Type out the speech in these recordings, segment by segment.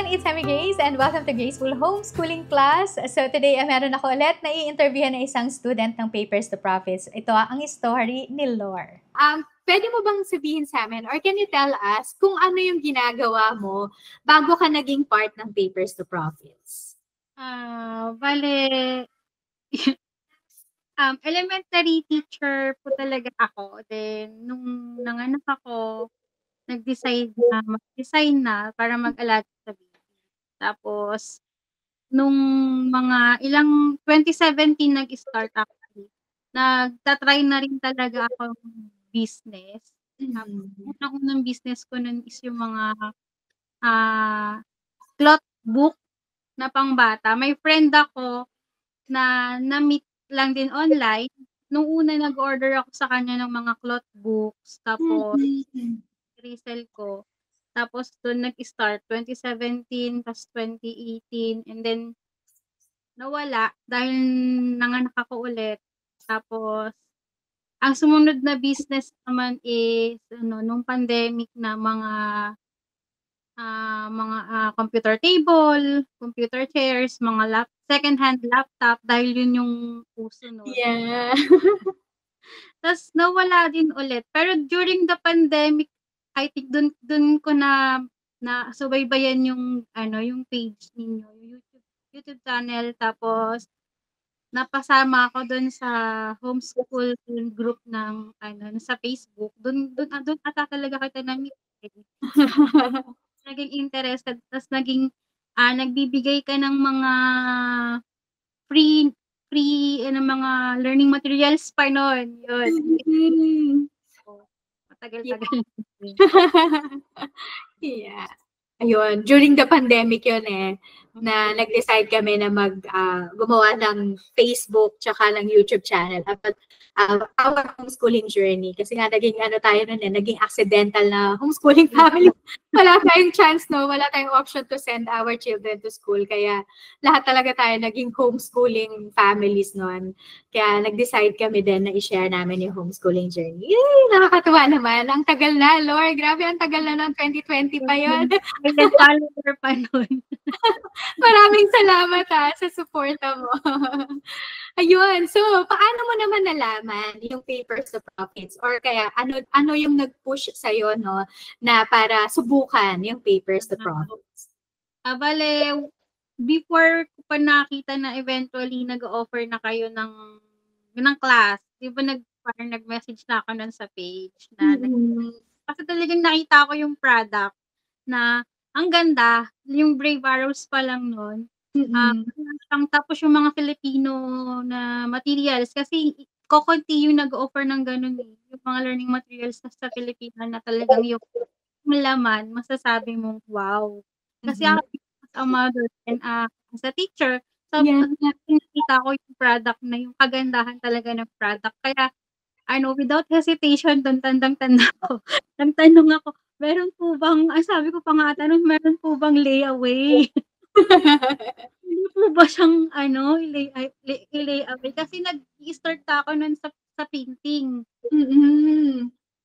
It's Amy Grace and welcome to Graceful Homeschooling Class. So today, meron ako ulit na i-interviewhan na isang student ng Papers to Profits. Ito ang story ni Lore. Pwede mo bang sabihin sa amin or can you tell us kung ano yung ginagawa mo bago ka naging part ng Papers to Profits? Elementary teacher po talaga ako. Then, nung nanganak ako, nag-decide na mag-resign na para mag-alaga sa baby. Tapos, nung mga 2017 nag-start actually. Nagtatry na rin talaga ako ng business. Unang business ko nun is yung mga cloth book na pangbata. May friend ako na na-meet lang din online. Nung una nag-order ako sa kanya ng mga cloth books. Tapos, resell ko. Tapos, doon nag-start. 2017, tapos 2018. And then, nawala dahil nanganak ako ulit. Tapos, ang sumunod na business naman is, nung pandemic na mga computer table, computer chairs, mga second-hand laptop dahil yun yung uso nun. Yeah. Tapos nawala din ulit. Pero during the pandemic, I think dun ko na subaybayan yung yung page ninyo, yung YouTube channel, tapos napasama ako dun sa homeschool group ng sa Facebook. Dun ata talaga kita na-meet. Naging interested, tapos naging nagbibigay ka ng mga free mga learning materials pa noon. Yun. Matagal-tagal. Yeah. Ayun, during the pandemic yun na nag-decide kami na gumawa ng Facebook tsaka ng YouTube channel about our homeschooling journey. Kasi nga naging tayo nun naging accidental na homeschooling family. Wala tayong chance, no? Wala tayong option to send our children to school. Kaya lahat talaga tayo naging homeschooling families noon. Kaya nag-decide kami din na i-share namin yung homeschooling journey. Yay! Nakakatuwa naman. Ang tagal na, Lord. Grabe, ang tagal na noon. 2020 pa yun. Follower pa nun. Maraming salamat sa suporta mo. Ayun. So, paano mo naman nalaman yung Papers to Profits? Or kaya, ano yung nag-push sa'yo, no, na para subukan yung Papers to Profits? Before ko pa nakita na eventually nag-offer na kayo ng class, di ba parang nag-message na ako nun sa page na kasi talagang nakita ko yung product na ang ganda, yung Brave Arrows pa lang nun. Tapos yung mga Filipino na materials kasi kokonti yung nag-offer ng ganun yung mga learning materials sa Filipino na talagang yung laman, masasabi mong wow. Kasi ako as a mother and as a teacher, nakita ko yung product na yung kagandahan talaga ng product. Kaya without hesitation, tandang-tanda ko. Nagtanong ako, meron po bang, sabi ko pa nga tanong, meron po bang layaway? Hindi po ba siyang, i-layaway? Kasi nag-start ako nun sa painting.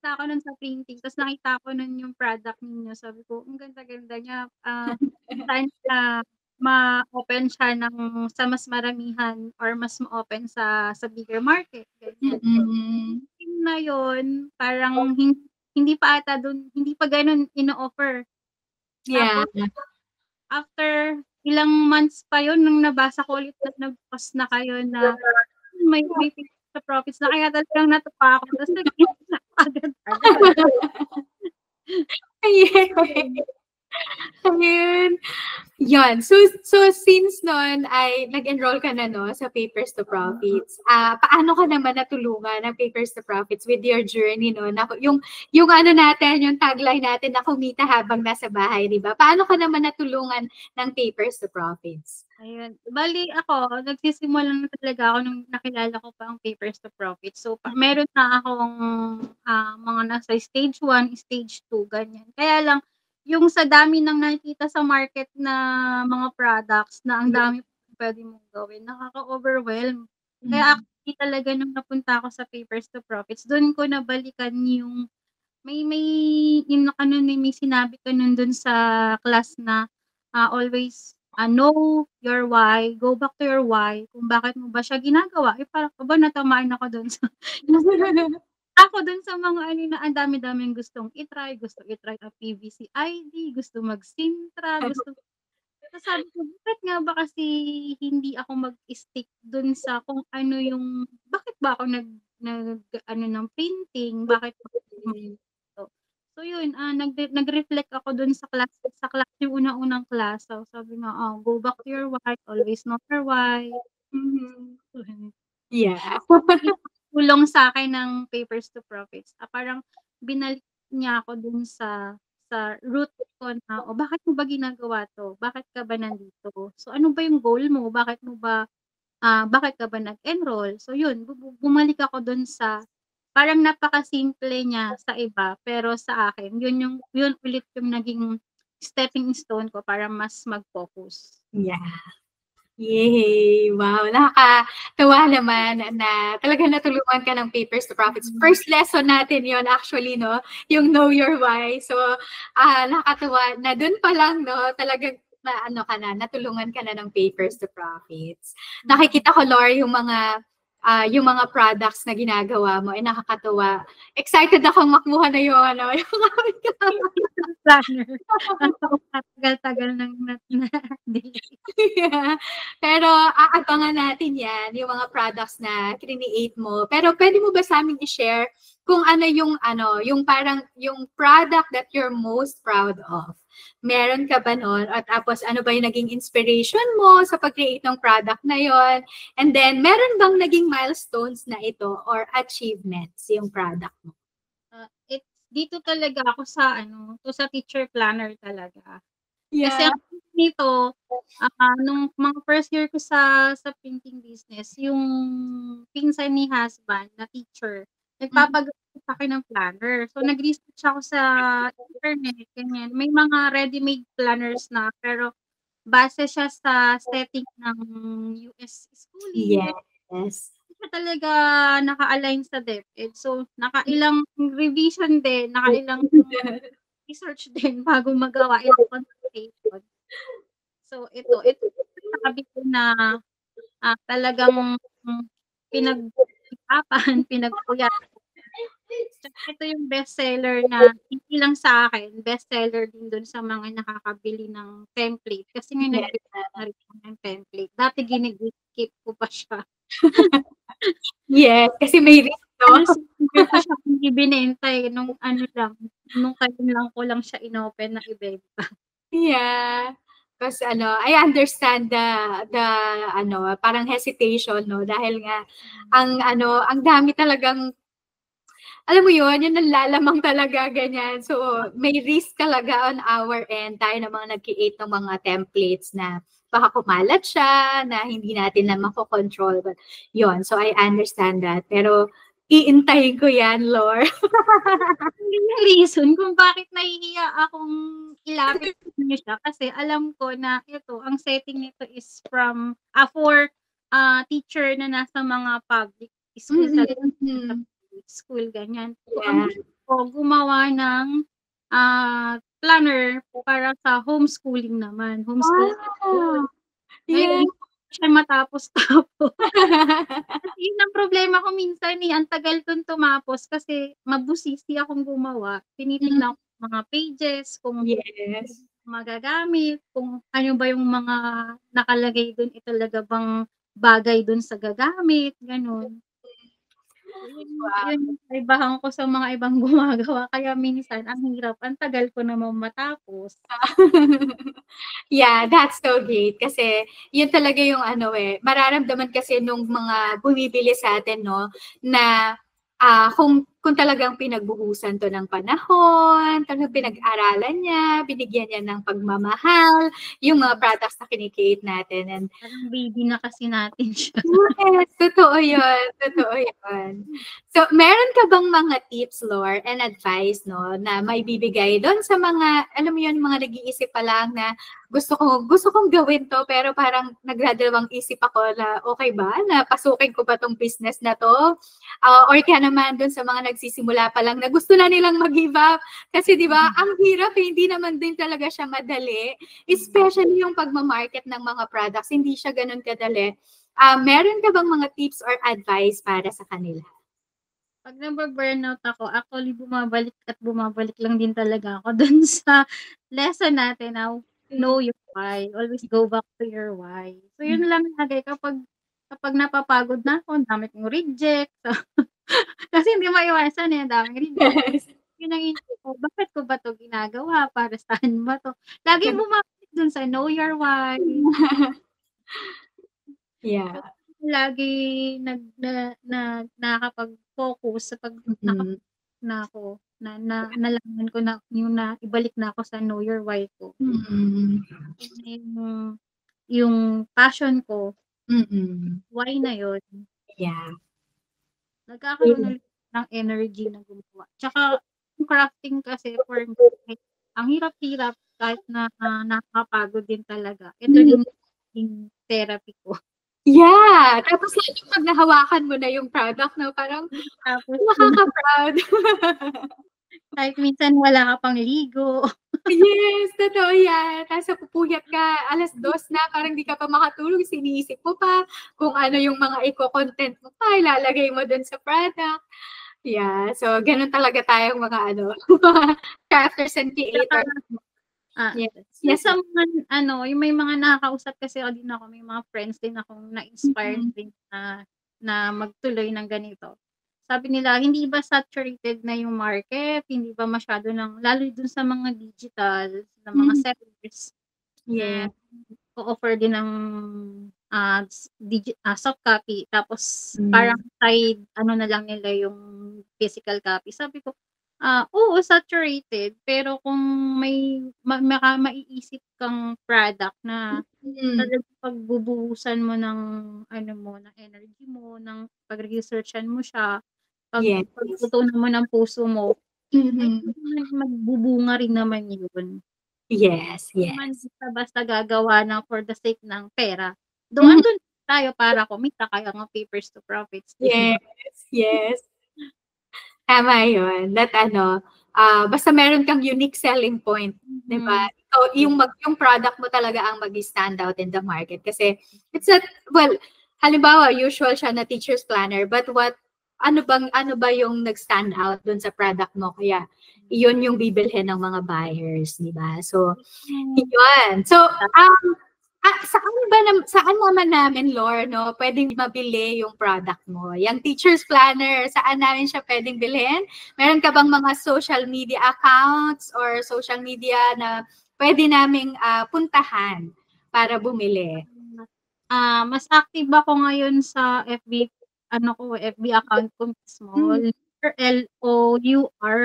Ako nun sa printing, tapos nakita ko nun yung product ninyo. Sabi ko, ang ganda-ganda niya. Saan ma-open siya sa mas maramihan or mas ma-open sa bigger market. Ganyan. Na yun, parang hindi pa ata dun, hindi pa ganun ino-offer. Yeah. Tapos, after ilang months pa yun, nung nabasa ko ulit na nag-post na kayo na may sa profits na, kaya talagang natupa ako. Tapos nag-iisa agad. Ayun. Yun. So since noon ay nag-enroll ka na sa Papers to Profits, paano ka naman natulungan ng Papers to Profits with your journey yung natin, yung tagline natin na kumita habang nasa bahay, di ba? Paano ka naman natulungan ng Papers to Profits? Ayun. Bali ako, nagsisimula na talaga ako nung nakilala ko pa ang Papers to Profits. So, meron na akong mga nasa stage 1, stage 2, ganyan. Kaya lang, yung sa dami ng nakikita sa market na mga products na ang dami pwede mong gawin, nakaka-overwhelm. Kaya actually talaga nung napunta ako sa Papers to Profits, doon ko nabalikan yung may sinabi ka nun dun sa class na always know your why, go back to your why, kung bakit mo ba siya ginagawa. Parang, aba, natamaan ako doon sa ako dun sa mga ano na ang dami-daming gusto i-try ang PVC ID, gusto mag-Sintra, gusto tapos sabi ko, bakit nga ba kasi hindi ako mag-stick dun sa kung ano yung bakit ba ako nag-ano ng printing, bakit ba to. So yun, nag-reflect ako dun sa class yung unang-unang class. So sabi nga, go back to your why, always know your why. Yeah. Tulong sa'kin ng Papers to Profits, parang binalik niya ako dun sa root ko na, bakit mo ba ginagawa 'to? Bakit ka ba nandito? So, ano ba yung goal mo? Bakit ka ba nag-enroll? So yun, bumalik ako dun sa parang napakasimple niya sa iba, pero sa akin yun ulit yung naging stepping stone ko para mas mag-focus. Yeah. Yay! Wow, nakakatuwa naman na talagang natulungan ka ng Papers to Profits. First lesson natin yon actually, no? Yung know your why. So, nakakatuwa na dun pa lang, no? Talagang natulungan ka na ng Papers to Profits. Nakikita ko, Lore, yung mga products na ginagawa mo, nakakatuwa. Excited akong makuha na yung planner. Tagal-tagal nang yeah. Pero aabangan natin yan, yung mga products na create mo. Pero pwede mo ba sa amin i-share kung yung parang yung product that you're most proud of? Meron ka ba nun? At tapos ano ba yung naging inspiration mo sa pag-create ng product na yon? And then meron bang naging milestones na ito or achievements yung product mo? Dito talaga ako sa sa teacher planner talaga. Yeah. Kasi ang nito, nung mga first year ko sa printing business, yung pinsan ni husband na teacher, nagpapagawa sa akin ng planner. So nag-research ako sa internet, ganyan. May mga ready-made planners na, pero base siya sa setting ng US schooling. Yes. Talaga naka-align sa DepEd. So, nakailang revision din, nakailang research din bago magawa yung consultation. So, ito sabi ko na talagang pinag-usapan, pinagpuyat. Ito yung bestseller na hindi lang sa akin, bestseller din dun sa mga nakakabili ng template. Kasi ngayon nagbibigay na rin ng template. Dati ginigip ko pa siya. Yes, kasi may risk, no? Hindi ko siya binibenta nung kailan lang ko lang siya inopen na ibenta. Yeah. Kasi I understand the parang hesitation, no? Dahil nga ang dami talagang alam mo yun ang lalamang talaga ganyan. So may risk talaga on our end, tayo na mga nag-create ng mga templates na baka kumalat siya, na hindi natin na mako-control. But yun, so I understand that. Pero iintayin ko yan, Lore. Hindi yung reason kung bakit nahihiya akong ilapit niyo siya. Kasi alam ko na ang setting nito is for teacher na nasa mga public school school, ganyan. So, ang gusto ko, gumawa ng planner para sa homeschooling naman. Homeschooling. Yeah. Siya matapos-tapos. Kasi yun ang problema ko minsan ang tagal kong tumapos kasi mabusisi akong gumawa. Tinitignan ko mga pages, kung magagamit, kung ano ba yung mga nakalagay dun, talaga bang bagay dun sa gagamit, ganun. Yun yung kaibahan ko sa mga ibang gumagawa. Kaya minsan, ang hirap, ang tagal ko naman matapos. Yeah, that's so great. Kasi yun talaga yung mararamdaman kasi nung mga bumibili sa atin, no, na kung talagang pinagbuhusan to ng panahon, talagang pinag-aralan niya, binigyan niya ng pagmamahal, yung mga products na kinikreate natin. And parang baby na kasi natin siya. Yes, totoo yun. Totoo yun. So, meron ka bang mga tips, Lore, and advice, no, na maibibigay doon sa mga, alam mo yun, mga nag-iisip pa lang na gusto kong gawin to, pero parang nagdadalawang isip ako na okay ba, na pasukin ko ba tong business na to? Or kaya naman doon sa mga nagsisimula pa lang na gusto na nilang mag-give up. Kasi di ba, ang hirap hindi naman din talaga siya madali. Especially yung pagmamarket ng mga products, hindi siya ganun kadali. Meron ka bang mga tips or advice para sa kanila? Pag nababurnout ako, actually bumabalik at bumabalik lang din talaga ako dun sa lesson natin na know your why. Always go back to your why. So yun lang lagi kapag napapagod na ako, ang dami kong reject. So, kasi hindi maiwasan ang daming reject. Yun ang isip ko, bakit ko ba to ginagawa? Para saan ba to? Laging bumabalik dun sa know your why. Yeah. Lagi nakakapag-focus sa pag na ako na nalaman ko na yung na ibalik na ako sa know your why ko. Yung passion ko, why na yun. Yeah. Nagkakaroon ng energy na gumawa. Tsaka yung crafting kasi for me, ang hirap-hirap kahit na nakakapagod din talaga. Ito yung therapy ko. Yeah, tapos lalo pag nahawakan mo na yung product, no, parang nakaka-proud. Kahit minsan wala ka pang ligo. Yes, totoo yan. Tapos pupuyat ka, 2:00 na, parang di ka pa makatulog, siniisip mo pa kung ano yung mga i-content mo pa, ilalagay mo dun sa product. Yeah, so ganun talaga tayong mga crafters and creators. Yes. Sa mga, yung may mga nakakausap kasi ako din ako, may mga friends din akong na-inspired din na magtuloy ng ganito. Sabi nila, hindi ba saturated na yung market? Hindi ba masyado lalo dun sa mga digital, sa mga sellers, offer din ng soft copy. Tapos, parang side, na lang nila yung physical copy. Sabi ko, oo, saturated. Pero kung may maiisip kang product na talagang pagbubuhusan mo ng ng energy mo, ng pag-researchan mo siya, pagtutunan mo ng puso mo, magbubunga rin naman yun. Yes. Naman basta gagawa ng for the sake ng pera. Doon tayo para kumita, kaya nga papers to profits. Yes. Tama yun. That basta meron kang unique selling point, di ba? So, yung product mo talaga ang mag-stand out in the market. Kasi, halimbawa, usual siya na teacher's planner, but ano ba yung nag-stand out dun sa product mo? Kaya, yun yung bibilhin ng mga buyers, di ba? So, yun. So, saan naman namin, Lore, no, pwedeng mabili yung product mo? Yung teacher's planner, saan namin siya pwedeng bilhin? Meron ka bang mga social media accounts or social media na pwede naming puntahan para bumili? Mas active ako ngayon sa FB, FB account ko mismo, LOUR,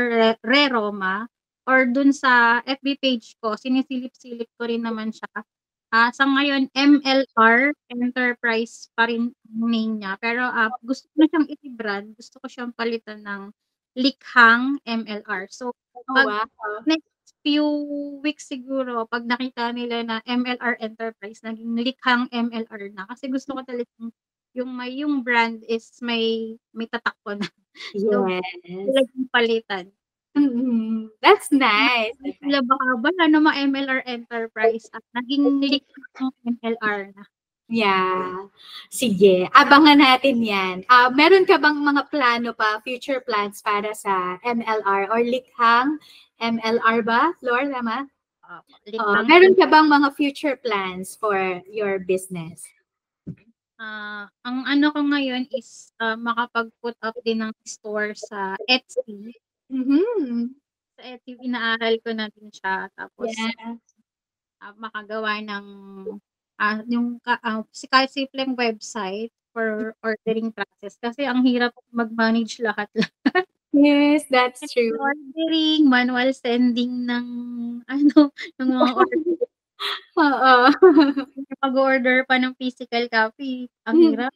Reroma, or dun sa FB page ko, sinisilip-silip ko rin naman siya. Sa ngayon, MLR Enterprise pa rin ang name niya. Pero gusto ko na siyang i-brand. Gusto ko siyang palitan ng Likhang MLR. So, next few weeks siguro, pag nakita nila na MLR Enterprise, naging Likhang MLR na. Kasi gusto ko talaga yung brand is may tatak ko na. So, talagang palitan. That's nice. Sila baka mga MLR Enterprise at naging Likhang MLR na. Yeah. Sige, abangan natin yan. Meron ka bang mga plano pa, future plans para sa MLR or Likhang MLR ba? Lore, tama? Meron ka bang mga future plans for your business? Ang ko ngayon is makapag-put up din ng store sa Etsy. Sa Etsy, inaaral ko na din siya. Tapos, makagawa ng yung simpleng website for ordering process. Kasi ang hirap mag-manage lahat. Yes, that's true. Ordering, manual sending ng mga order. Oo. Pag-order pa ng physical copy, ang hirap.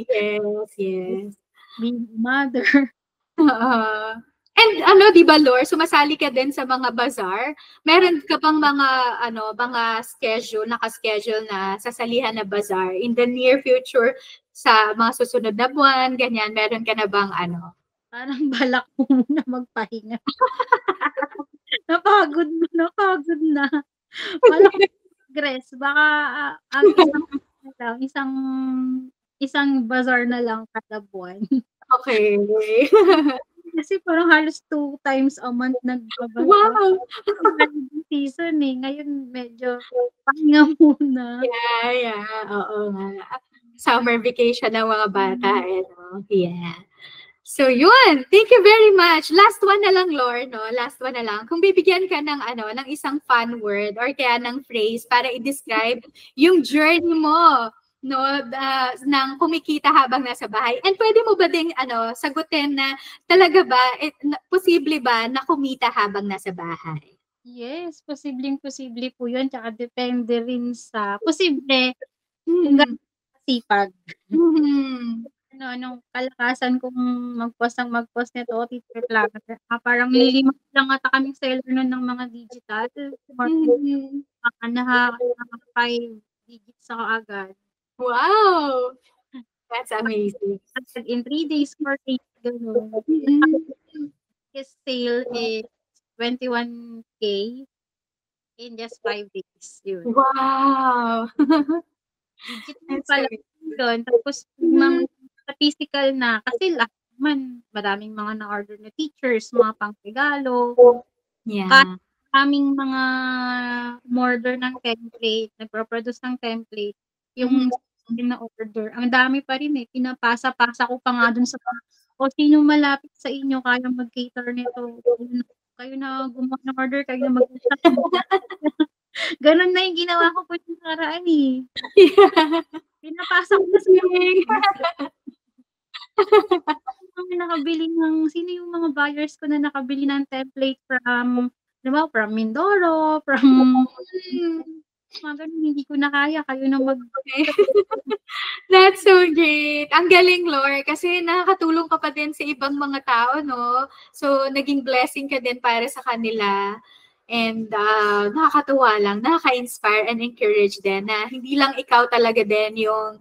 Yes. Being mother. And di ba, Lore, sumasali ka din sa mga bazaar? Meron ka bang mga naka-schedule na sasalihan na bazaar in the near future sa mga susunod na buwan, ganyan? Meron ka na bang Parang balak ko muna magpahinga. Napagod na. Balak ko mag-rest baka, ang isang bazaar na lang kada buwan. Okay. Kasi parang halos 2 times a month nagba-bazaar. Wow! Holiday season, eh, ngayon medyo pahinga muna. Yeah, oo nga. Summer vacation ng mga bata, no? Yeah. So, yun. Thank you very much. Last one na lang, Lore, no? Last one na lang. Kung bibigyan ka ng, ng isang fun word or kaya ng phrase para i-describe yung journey mo, no? Ng kumikita habang nasa bahay. And pwede mo ba ding, sagutin na talaga ba, posible ba na kumita habang nasa bahay? Yes, posibleng-posible po yun tsaka depende rin sa posible kung Mm. gaano kasipag. Mhm. Anong kalakasan kong mag-post nito o Teacher Planner. Parang 5 lang ata kaming seller nun ng mga digital. Mhm. Naka 5 digits ako agad. Wow! That's amazing. In 3 days, 4 days, gano'n. Mm. His sale is 21K in just 5 days, yun. Wow! Digital That's pa lang amazing. yun, tapos Mhm. sa physical na, kasi lahat naman maraming mga na-order na teachers, mga pang-regalo. Yeah. Aming mga umorder ng template, nagpo-produce ng template, yung Mhm. na-order, ang dami pa rin, eh, pinapasa-pasa ko pa nga dun sa o sinong malapit sa inyo kayang mag-cater nito, kayo na gumawa ng order, kayo na mag-usap. Gano'n na yung ginawa ko po nung nakaraan, eh. Yeah. Pinapasa ko na sa Galing. sino yung mga buyers ko na nakabili ng template from, halimbawa from Mindoro, from Mm. mga gano'n, hindi ko na kaya, kayo na Okay. That's so great. Ang galing, Lore, kasi nakakatulong ka pa din sa ibang mga tao, no? So, naging blessing ka din para sa kanila. And nakakatuwa lang, nakaka-inspire and encourage din na hindi lang ikaw talaga din yung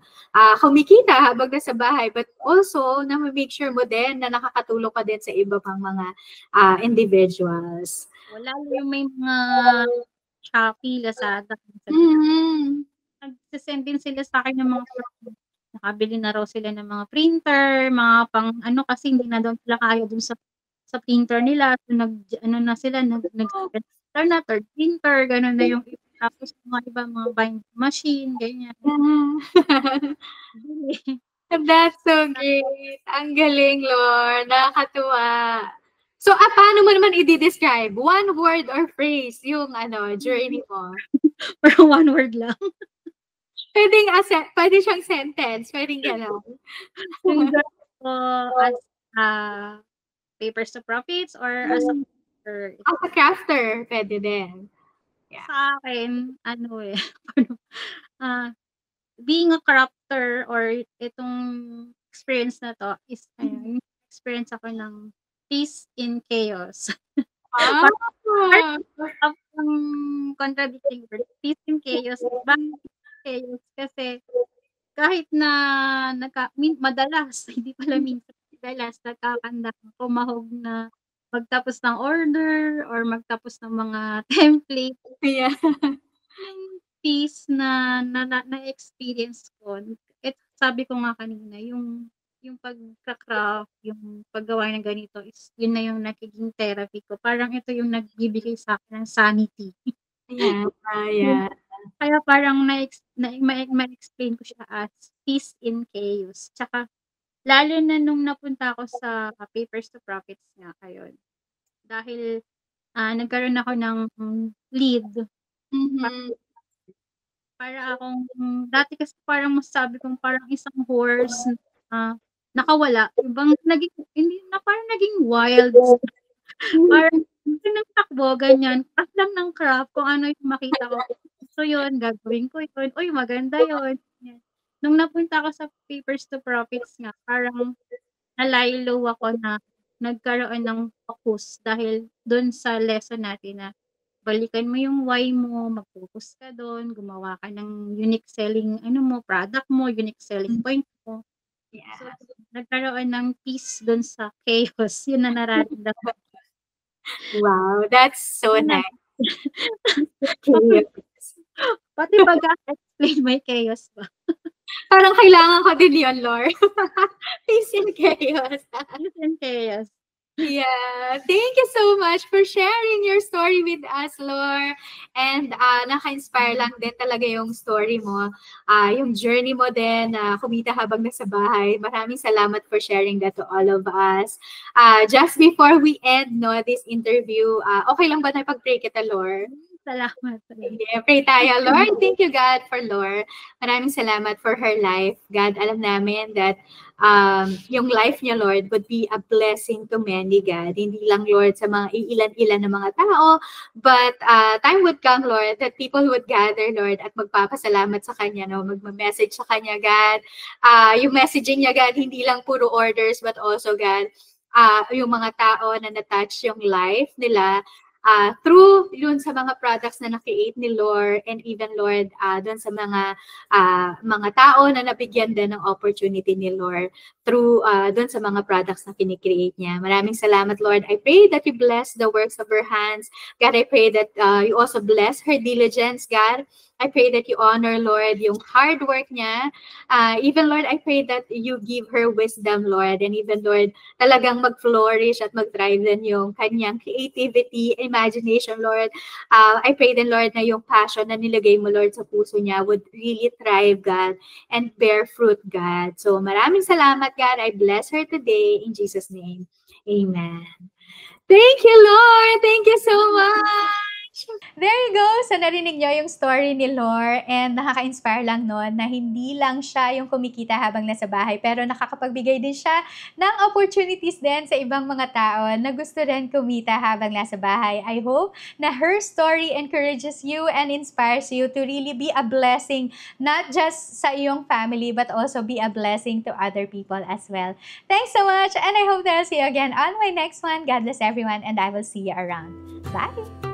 kumikita habang nasa bahay, but also na make sure mo din na nakakatulong ka din sa iba pang mga individuals. lalo yung may mga Shopee, Lazada, Mm-hmm. nagse-send din sila sa'kin ng mga nakabili na raw sila ng mga printer, mga pang ano, kasi hindi na daw nila kaya dun sa printer nila. So nag-ano na sila, nag-second printer na, third printer, gano'n na yung iba. Tapos yung mga iba, mga binding machine, ganyan. That's so great. Ang galing, Lord. Nakakatuwa. So, paano mo naman i-describe? One word or phrase yung journey mo? Pero one word lang. Pwede siyang sentence. Pwedeng gano'n. Yung journey ko as Papers to Profits or as a crafter? As a crafter, pwede din. Yeah. Sa akin, ano eh, being a crafter or itong experience na 'to is yung experience ako ng peace in chaos. Ah. Parang contradicting word, peace in chaos. Bakit chaos? Kasi kahit na madalas, hindi pala minsan, madalas nagkakandang tumahog na magtapos ng order or magtapos ng mga template. Yeah. Yung peace na-experience ko, sabi ko nga kanina, yung pagka-craft, yung paggawa ng ganito is yun na yung nagiging therapy ko. Parang ito yung nagbibigay sa'kin ng sanity. Yeah. Yeah. Kaya parang ma-explain ko siya as peace in chaos. Tsaka lalo na nung napunta ako sa Papers to Profits nga, ayun. Dahil, nagkaroon ako ng lead. Mhm. Para akong dati kasi parang masasabi kong parang isang horse na nakawala, ibang hindi na, parang naging wild. Parang nagtakbo ganyan, craft lang ng craft, kung ano yung makita ko, gusto yun, gagawin ko yun, uy maganda yun, ganyan. Nung napunta ako sa Papers to Profits nga, parang nalaylo ako na nagkaroon ng focus dahil dun sa lesson natin na balikan mo yung why mo, mag-focus ka dun, gumawa ka ng unique selling product mo, unique selling point mo. Yeah. So, nagkaroon ng peace dun sa chaos, yun na nararamdaman. Wow, that's so Yun na. nice. Chaos. Pati pag-explain may chaos ba? Parang kailangan ko din yun, Lord. Peace in chaos. Peace and chaos. Yeah, thank you so much for sharing your story with us, Lord. And naka-inspire lang din talaga yung story mo, yung journey mo din na kumita habang nasa bahay. Maraming salamat for sharing that to all of us. Just before we end this interview, okay lang ba na pag-pray kita, Lord? Salamat. Yeah, pray tayo, Lord. Thank you, God, for Lord. Maraming salamat for her life. God, alam namin that yung life niya, Lord, would be a blessing to many, God. Hindi lang, Lord, sa mga ilan-ilan na mga tao, but time would come, Lord, that people would gather, Lord, at magpapasalamat sa Kanya, no? Magma-message sa Kanya, God. Yung messaging niya, God, hindi lang puro orders, but also, God, yung mga tao na na-touch yung life nila, through yun sa mga products na na-create ni Lord, and even, Lord, dun sa mga tao na nabigyan din ng opportunity ni Lord through dun sa mga products na kinikreate niya. Maraming salamat, Lord. I pray that you bless the works of her hands. God, I pray that you also bless her diligence, God. I pray that you honor, Lord, yung hard work niya. Even, Lord, I pray that you give her wisdom, Lord, and even, Lord, talagang mag-flourish at mag-thrive din yung kanyang creativity, imagination, Lord. I pray din, Lord, na yung passion na nilagay mo, Lord, sa puso niya would really thrive, God, and bear fruit, God. So maraming salamat, God. I bless her today in Jesus' name. Amen. Thank you, Lord. Thank you so much. There you go. So, narinig nyo yung story ni Lore, and nakaka-inspire lang nun na hindi lang siya yung kumikita habang nasa bahay, pero nakakapagbigay din siya ng opportunities din sa ibang mga tao na gusto rin kumita habang nasa bahay. I hope na her story encourages you and inspires you to really be a blessing, not just sa iyong family, but also be a blessing to other people as well. Thanks so much, and I hope that I'll see you again on my next one. God bless everyone, and I will see you around. Bye!